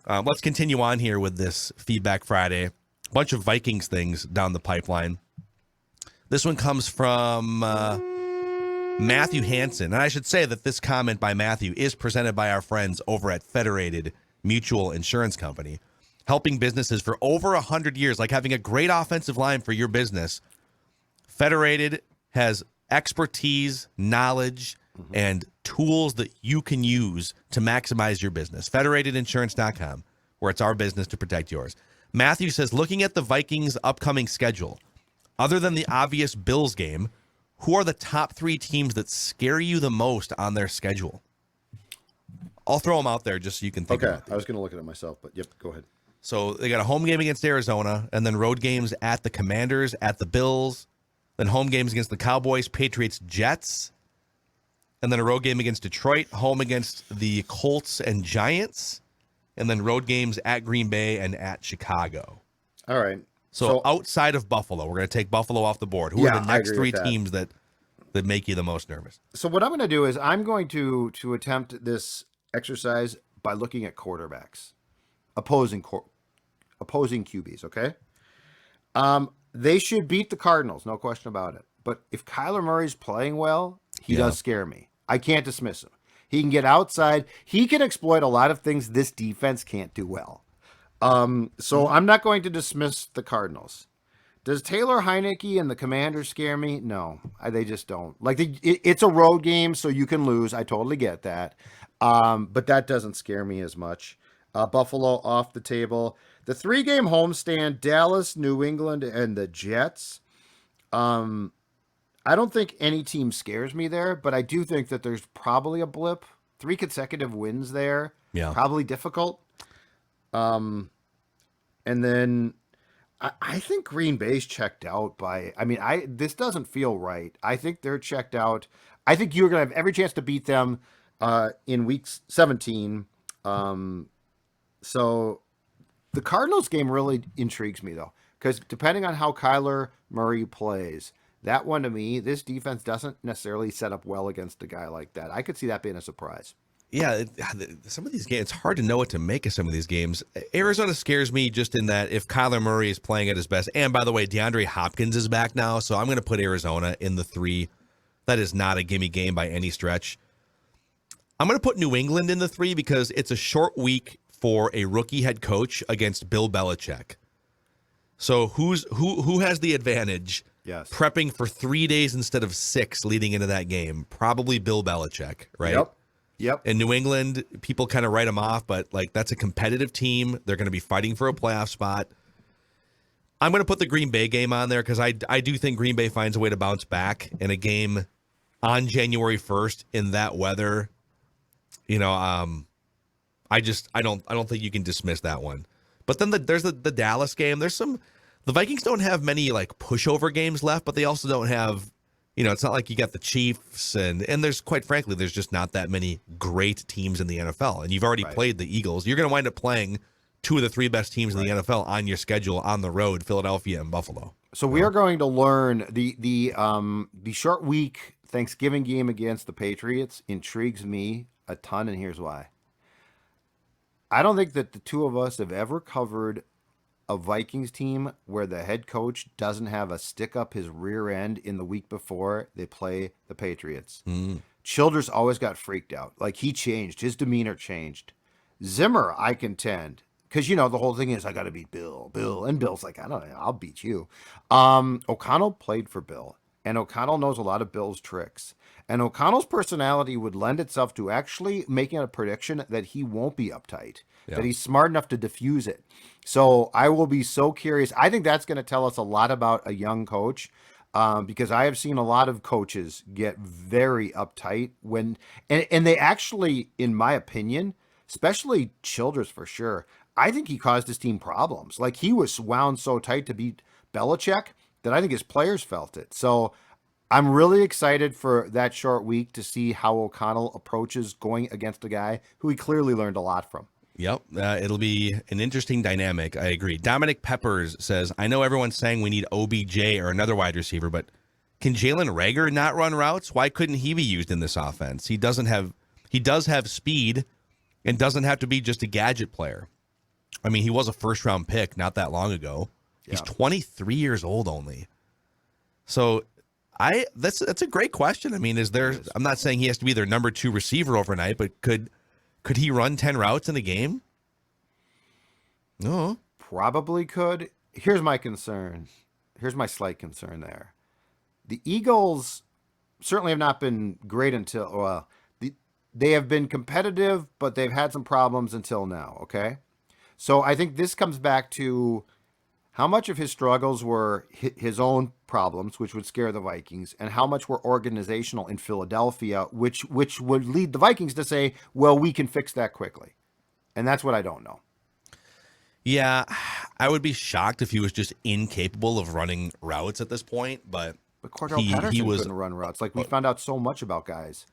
Let's continue on here with this Feedback Friday. A bunch of Vikings things down the pipeline. This one comes from Matthew Hansen. And I should say that this comment by Matthew is presented by our friends over at Federated Mutual Insurance Company, helping businesses for over 100 years, like having a great offensive line for your business. Federated has expertise, knowledge, and tools that you can use to maximize your business. Federatedinsurance.com, where it's our business to protect yours. Matthew says, looking at the Vikings' upcoming schedule, other than the obvious Bills game, who are the top 3 teams that scare you the most on their schedule? I'll throw them out there just so you can think about it. I was going to look at it myself, but yep, go ahead. So they got a home game against Arizona, and then road games at the Commanders, at the Bills, then home games against the Cowboys, Patriots, Jets, and then a road game against Detroit, home against the Colts and Giants, and then road games at Green Bay and at Chicago. All right. So outside of Buffalo, we're going to take Buffalo off the board. Who are the next 3 teams that make you the most nervous? So what I'm going to do is I'm going to attempt this exercise by looking at quarterbacks, opposing QBs, okay? They should beat the Cardinals, no question about it. But if Kyler Murray's playing well, he does scare me. I can't dismiss him. He can get outside. He can exploit a lot of things this defense can't do well. So I'm not going to dismiss the Cardinals. Does Taylor Heineke and the Commanders scare me? No, they just don't. Like it's a road game, so you can lose. I totally get that. But that doesn't scare me as much. Buffalo off the table. The 3-game homestand, Dallas, New England, and the Jets. I don't think any team scares me there, but I do think that there's probably a blip. 3 consecutive wins there. Yeah. Probably difficult. And then I think Green Bay's checked out this doesn't feel right. I think they're checked out. I think you're going to have every chance to beat them in week 17. So the Cardinals game really intrigues me, though, because depending on how Kyler Murray plays, that one to me, this defense doesn't necessarily set up well against a guy like that. I could see that being a surprise. Yeah, some of these games, it's hard to know what to make of some of these games. Arizona scares me just in that if Kyler Murray is playing at his best, and by the way, DeAndre Hopkins is back now, so I'm going to put Arizona in the 3. That is not a gimme game by any stretch. I'm going to put New England in the 3 because it's a short week for a rookie head coach against Bill Belichick. So who has the advantage? Yes. Prepping for 3 days instead of 6 leading into that game? Probably Bill Belichick, right? Yep. In New England, people kind of write them off, but that's a competitive team. They're going to be fighting for a playoff spot. I'm going to put the Green Bay game on there because I do think Green Bay finds a way to bounce back in a game on January 1st in that weather. I don't think you can dismiss that one. But then there's the Dallas game. The Vikings don't have many pushover games left, but they also don't have. It's not like you got the Chiefs and there's quite frankly, there's just not that many great teams in the NFL. And you've already played the Eagles. You're going to wind up playing 2 of the 3 best teams in the NFL on your schedule on the road, Philadelphia and Buffalo. So we are going to learn the short week Thanksgiving game against the Patriots intrigues me a ton, and here's why. I don't think that the 2 of us have ever covered a Vikings team where the head coach doesn't have a stick up his rear end in the week before they play the Patriots. Childress always got freaked out. He changed. His demeanor changed. Zimmer, I contend, because, the whole thing is I got to beat Bill. And Bill's like, I don't know, I'll beat you. O'Connell played for Bill, and O'Connell knows a lot of Bill's tricks. And O'Connell's personality would lend itself to actually making a prediction that he won't be uptight, that he's smart enough to diffuse it. So I will be so curious. I think that's going to tell us a lot about a young coach, because I have seen a lot of coaches get very uptight and they actually, in my opinion, especially Childress for sure, I think he caused his team problems. He was wound so tight to beat Belichick that I think his players felt it. So I'm really excited for that short week to see how O'Connell approaches going against a guy who he clearly learned a lot from. Yep, it'll be an interesting dynamic. I agree. Dominic Peppers says, I know everyone's saying we need OBJ or another wide receiver, but can Jalen Reagor not run routes? Why couldn't he be used in this offense? He does have speed, and doesn't have to be just a gadget player. I mean, he was a first-round pick not that long ago. Yeah. He's 23 years old only. So that's a great question. I mean, I'm not saying he has to be their number 2 receiver overnight, but could he run 10 routes in a game? No. Probably could. Here's my concern. Here's my slight concern there. The Eagles certainly have not been great until, they have been competitive, but they've had some problems until now, okay? So I think this comes back to how much of his struggles were his own problems, which would scare the Vikings, and how much were organizational in Philadelphia, which would lead the Vikings to say, well, we can fix that quickly. And that's what I don't know. Yeah, I would be shocked if he was just incapable of running routes at this point, but Cordell Patterson couldn't run routes. Like, we found out so much about guys.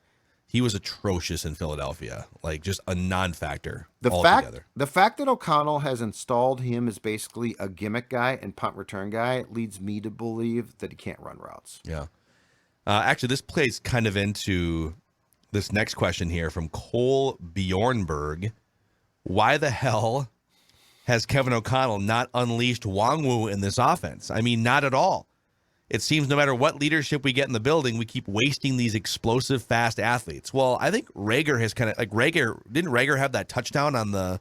He was atrocious in Philadelphia, like just a non-factor altogether. The fact that O'Connell has installed him as basically a gimmick guy and punt return guy leads me to believe that he can't run routes. Yeah. Actually, this plays kind of into this next question here from Cole Bjornberg. Why the hell has Kevin O'Connell not unleashed Wangwu in this offense? I mean, not at all. It seems no matter what leadership we get in the building, we keep wasting these explosive, fast athletes. Well, I think Reagor has kind of didn't Reagor have that touchdown on the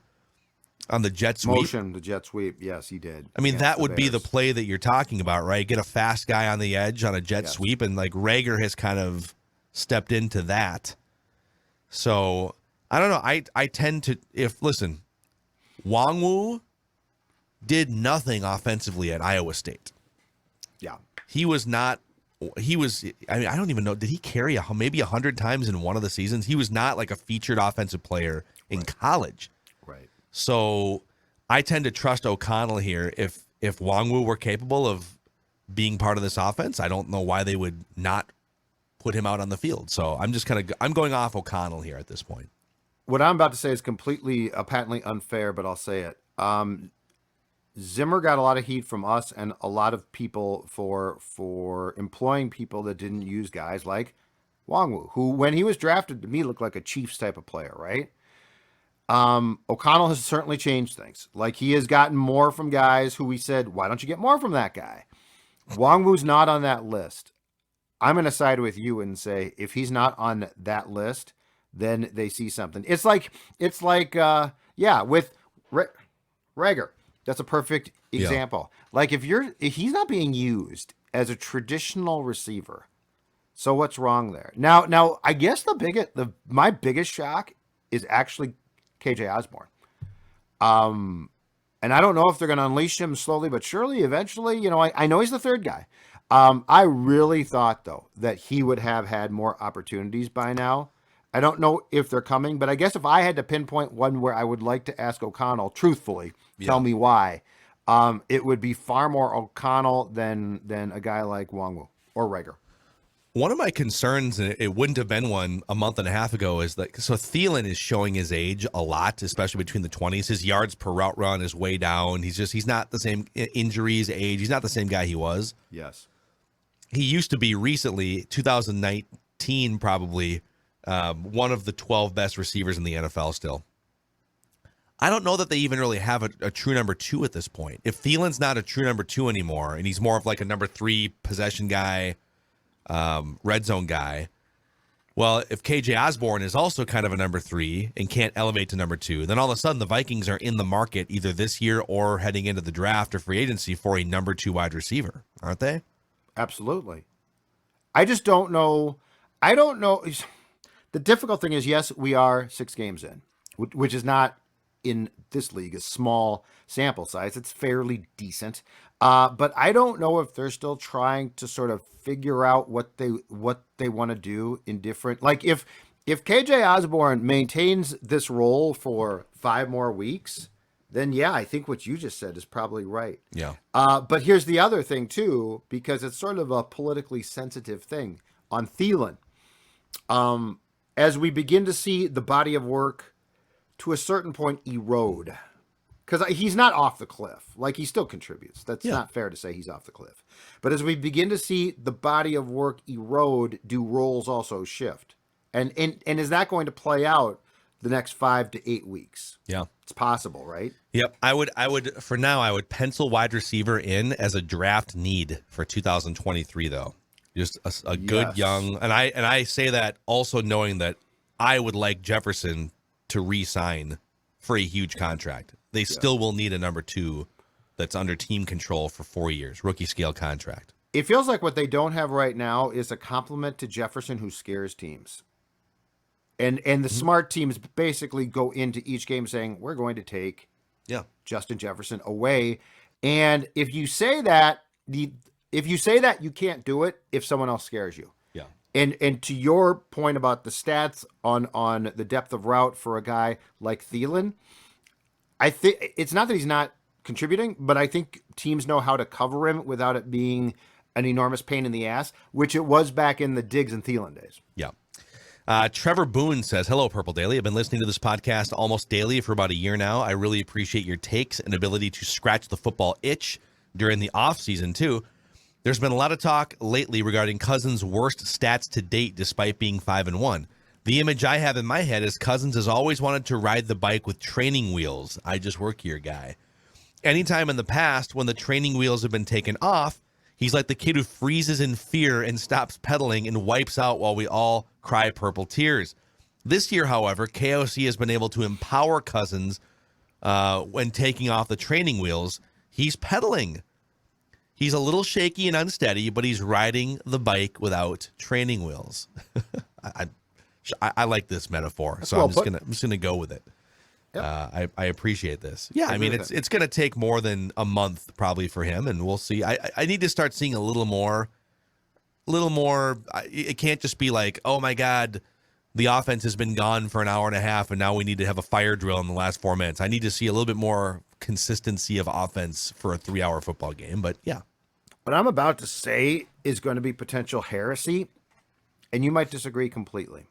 jet sweep? The jet sweep. Yes, he did. I mean, that would be the play that you're talking about, right? Get a fast guy on the edge on a jet sweep, and like Reagor has kind of stepped into that. So I don't know. I tend to listen, Wangwu did nothing offensively at Iowa State. Yeah. I mean, I don't even know. Did he carry maybe 100 times in one of the seasons? He was not like a featured offensive player in college. Right. So I tend to trust O'Connell here. If Wangwu were capable of being part of this offense, I don't know why they would not put him out on the field. So I'm going off O'Connell here at this point. What I'm about to say is completely patently unfair, but I'll say it. Zimmer got a lot of heat from us and a lot of people for employing people that didn't use guys like Wangwu, who, when he was drafted, to me looked like a Chiefs type of player, right? O'Connell has certainly changed things. Like, he has gotten more from guys who we said, why don't you get more from that guy? Wangwu's not on that list. I'm going to side with you and say, if he's not on that list, then they see something. It's like with Reagor. That's a perfect example. Yeah. Like, if he's not being used as a traditional receiver, so what's wrong there? Now I guess my biggest shock is actually KJ Osborne. And I don't know if they're going to unleash him slowly but surely. Eventually, I know he's the third guy. I really thought though that he would have had more opportunities by now. I don't know if they're coming, but I guess if I had to pinpoint one where I would like to ask O'Connell, truthfully, tell me why, it would be far more O'Connell than a guy like Wangwu or Reagor. One of my concerns, and it wouldn't have been one a month and a half ago, is that Thielen is showing his age a lot, especially between the 20s. His yards per route run is way down. He's not the same injuries, age. He's not the same guy he was. Yes. He used to be recently, 2019 probably, one of the 12 best receivers in the NFL still. I don't know that they even really have a true number 2 at this point. If Thielen's not a true number 2 anymore, and he's more of like a number 3 possession guy, red zone guy, well, if KJ Osborne is also kind of a number 3 and can't elevate to number 2, then all of a sudden the Vikings are in the market either this year or heading into the draft or free agency for a number 2 wide receiver, aren't they? Absolutely. I just don't know. I don't know. The difficult thing is, yes, we are 6 games in, which is not in this league a small sample size. It's fairly decent. But I don't know if they're still trying to sort of figure out what they want to do in different, like if KJ Osborne maintains this role for 5 more weeks, then yeah, I think what you just said is probably right. Yeah. But here's the other thing too, because it's sort of a politically sensitive thing on Thielen. As we begin to see the body of work to a certain point erode, because he's not off the cliff. Like, he still contributes. That's not fair to say he's off the cliff. But as we begin to see the body of work erode, do roles also shift? And is that going to play out the next 5 to 8 weeks. Yeah. It's possible, right? Yep. I would for now, I would pencil wide receiver in as a draft need for 2023 though. Just a good Yes. young, and I say that also knowing that I would like Jefferson to re-sign for a huge contract. They still will need a number 2 that's under team control for 4 years, rookie scale contract. It feels like what they don't have right now is a compliment to Jefferson who scares teams. And the smart teams basically go into each game saying, we're going to take Justin Jefferson away. And if you say that, you can't do it if someone else scares you. Yeah. And to your point about the stats on the depth of route for a guy like Thielen, I think it's not that he's not contributing, but I think teams know how to cover him without it being an enormous pain in the ass, which it was back in the Diggs and Thielen days. Yeah. Trevor Boone says, hello, Purple Daily. I've been listening to this podcast almost daily for about a year now. I really appreciate your takes and ability to scratch the football itch during the offseason, too. There's been a lot of talk lately regarding Cousins' worst stats to date despite being 5-1. The image I have in my head is Cousins has always wanted to ride the bike with training wheels. I just work here, guy. Anytime in the past when the training wheels have been taken off, he's like the kid who freezes in fear and stops pedaling and wipes out while we all cry purple tears. This year, however, KOC has been able to empower Cousins when taking off the training wheels. He's pedaling. He's a little shaky and unsteady, but he's riding the bike without training wheels. I like this metaphor, so I'm just gonna go with it. Yep. I appreciate this. Yeah, I mean it's gonna take more than a month probably for him, and we'll see. I need to start seeing a little more. It can't just be like, oh my God, the offense has been gone for an hour and a half, and now we need to have a fire drill in the last 4 minutes. I need to see a little bit more consistency of offense for a 3-hour football game. But yeah, what I'm about to say is going to be potential heresy, and you might disagree completely.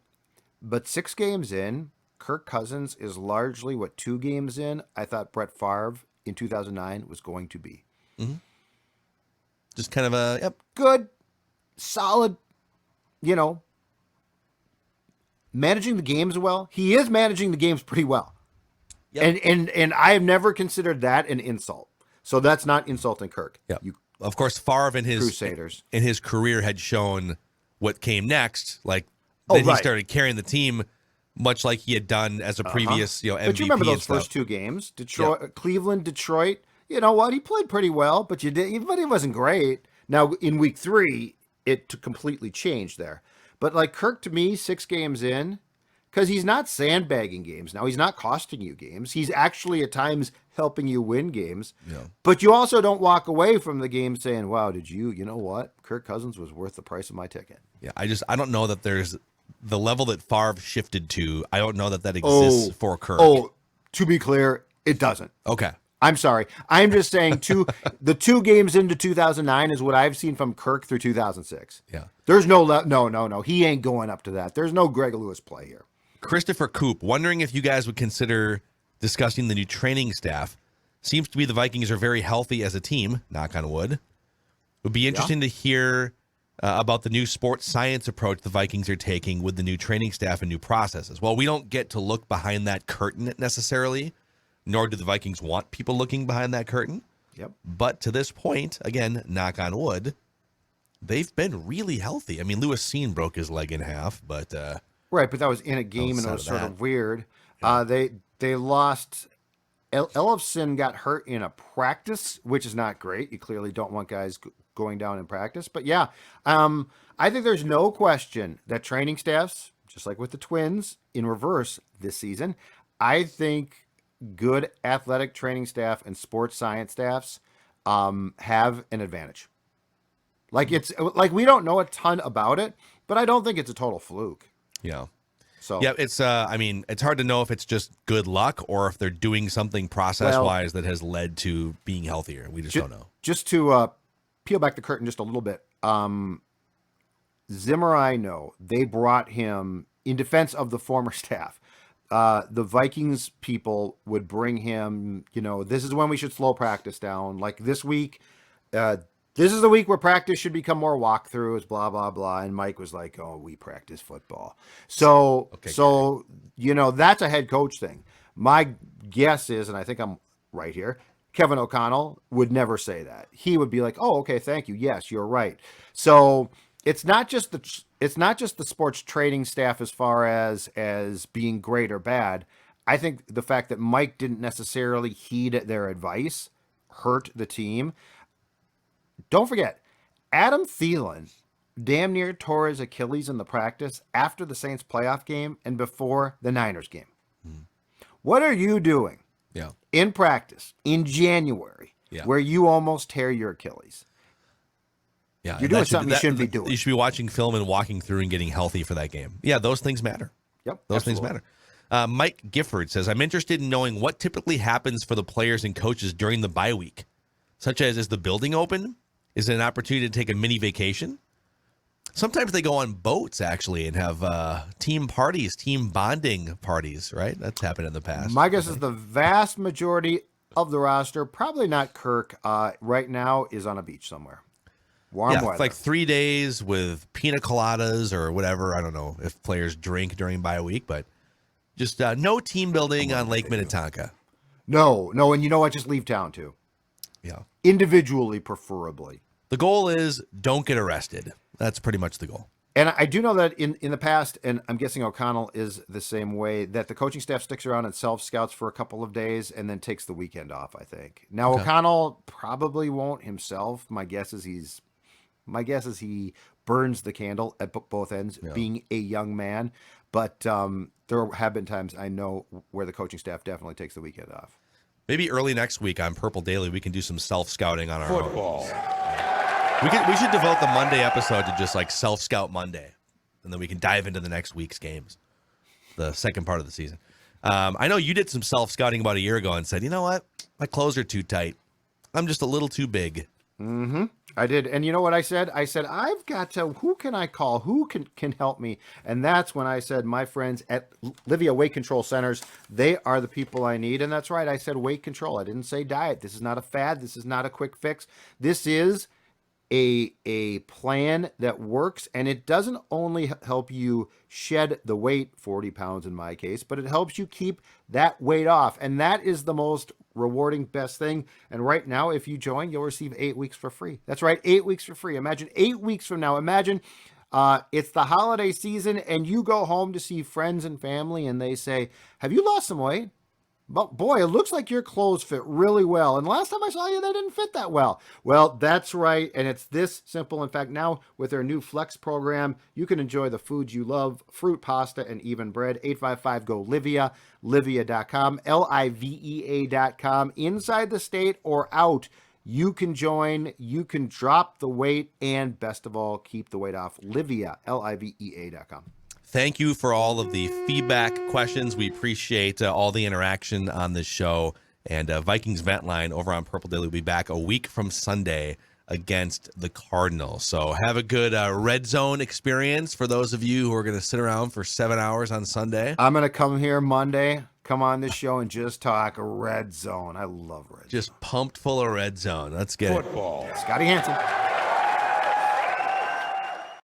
But 6 games in, Kirk Cousins is largely what 2 games in I thought Brett Favre in 2009 was going to be. Mm-hmm. Just kind of a good, solid, managing the games well. He is managing the games pretty well. Yep. And I have never considered that an insult. So that's not insulting Kirk. Yeah. Of course, Favre in his Crusaders in his career had shown what came next. Like then he started carrying the team, much like he had done as a previous MVP. But you remember those first 2 games, Detroit, Cleveland, Detroit. You know what? He played pretty well, but but he wasn't great. Now in week 3, it completely changed there. But like Kirk, to me, 6 games in. Because he's not sandbagging games. Now, he's not costing you games. He's actually at times helping you win games. Yeah. But you also don't walk away from the game saying, wow, you know what? Kirk Cousins was worth the price of my ticket. Yeah, I don't know that there's the level that Favre shifted to. I don't know that exists for Kirk. Oh, to be clear, it doesn't. Okay. I'm sorry. I'm just saying the 2 games into 2009 is what I've seen from Kirk through 2006. Yeah. There's no. He ain't going up to that. There's no Greg Lewis play here. Christopher Coop, wondering if you guys would consider discussing the new training staff. Seems to be the Vikings are very healthy as a team, knock on wood. Would be interesting to hear about the new sports science approach the Vikings are taking with the new training staff and new processes. Well, we don't get to look behind that curtain necessarily, nor do the Vikings want people looking behind that curtain. Yep. But to this point, again, knock on wood, they've been really healthy. I mean, Lewis Seen broke his leg in half, but... Right, but that was in a game, and it was sort of weird. Yeah. They lost. Ellefson got hurt in a practice, which is not great. You clearly don't want guys going down in practice. But yeah, I think there's no question that training staffs, just like with the Twins, in reverse this season, I think good athletic training staff and sports science staffs have an advantage. Like we don't know a ton about it, but I don't think it's a total fluke. Yeah. So yeah, it's it's hard to know if it's just good luck or if they're doing something process-wise that has led to being healthier. We just don't know. Just to peel back the curtain just a little bit, Zimmer, I know they brought him in defense of the former staff. The Vikings people would bring him. This is when we should slow practice down. Like this week, This is the week where practice should become more walkthroughs, blah, blah, blah. And Mike was like, oh, we practice football. So, that's a head coach thing. My guess is, and I think I'm right here, Kevin O'Connell would never say that. He would be like, oh, okay, thank you. Yes, you're right. So it's not just the sports training staff as far as being great or bad. I think the fact that Mike didn't necessarily heed their advice hurt the team. Don't forget, Adam Thielen damn near tore his Achilles in the practice after the Saints playoff game and before the Niners game. What are you doing in practice in January where you almost tear your Achilles? Yeah, you're doing something you shouldn't be doing. You should be watching film and walking through and getting healthy for that game. Yeah, those things matter. Yep, those things matter. Mike Gifford says, I'm interested in knowing what typically happens for the players and coaches during the bye week, such as, is the building open? Is it an opportunity to take a mini vacation? Sometimes they go on boats, actually, and have team parties, team bonding parties, right? That's happened in the past. My guess is the vast majority of the roster, probably not Kirk, right now is on a beach somewhere. Warm weather. It's like 3 days with pina coladas or whatever. I don't know if players drink during bye week, but just no team building on Lake Minnetonka. No, and you know what? Just leave town, too. Yeah. Individually, preferably. The goal is don't get arrested. That's pretty much the goal. And I do know that in the past, and I'm guessing O'Connell is the same way, that the coaching staff sticks around and self-scouts for a couple of days and then takes the weekend off, I think. Now, O'Connell probably won't himself. My guess is he burns the candle at both ends, being a young man. But there have been times I know where the coaching staff definitely takes the weekend off. Maybe early next week on Purple Daily, we can do some self-scouting on our own. We should devote the Monday episode to just like self-scout Monday, and then we can dive into the next week's games, the second part of the season. I know you did some self-scouting about a year ago and said, you know what? My clothes are too tight. I'm just a little too big. Mm-hmm. I did. And you know what I said? I said, I've got to, who can I call? Who can help me? And that's when I said, my friends at Livia Weight Control Centers, they are the people I need. And that's right. I said weight control. I didn't say diet. This is not a fad. This is not a quick fix. This is a plan that works, and it doesn't only help you shed the weight, 40 pounds in my case, but it helps you keep that weight off. And that is the most rewarding, best thing. And right now, if you join, you'll receive 8 weeks for free. That's right, 8 weeks for free. Imagine 8 weeks from now. Imagine it's the holiday season, and you go home to see friends and family, and they say, have you lost some weight? But boy, it looks like your clothes fit really well. And last time I saw you, they didn't fit that well. Well, that's right. And it's this simple. In fact, now with their new Flex program, you can enjoy the foods you love, fruit, pasta, and even bread. 855-GO-LIVIA, livia.com, livea.com. Inside the state or out, you can join, you can drop the weight, and best of all, keep the weight off. Livia, livea.com. Thank you for all of the feedback questions. We appreciate all the interaction on this show. And Vikings Vent Line over on Purple Daily will be back a week from Sunday against the Cardinals. So have a good red zone experience for those of you who are going to sit around for 7 hours on Sunday. I'm going to come here Monday, come on this show and just talk red zone. I love red zone. Just pumped full of red zone. Let's get football. Scotty Hansen.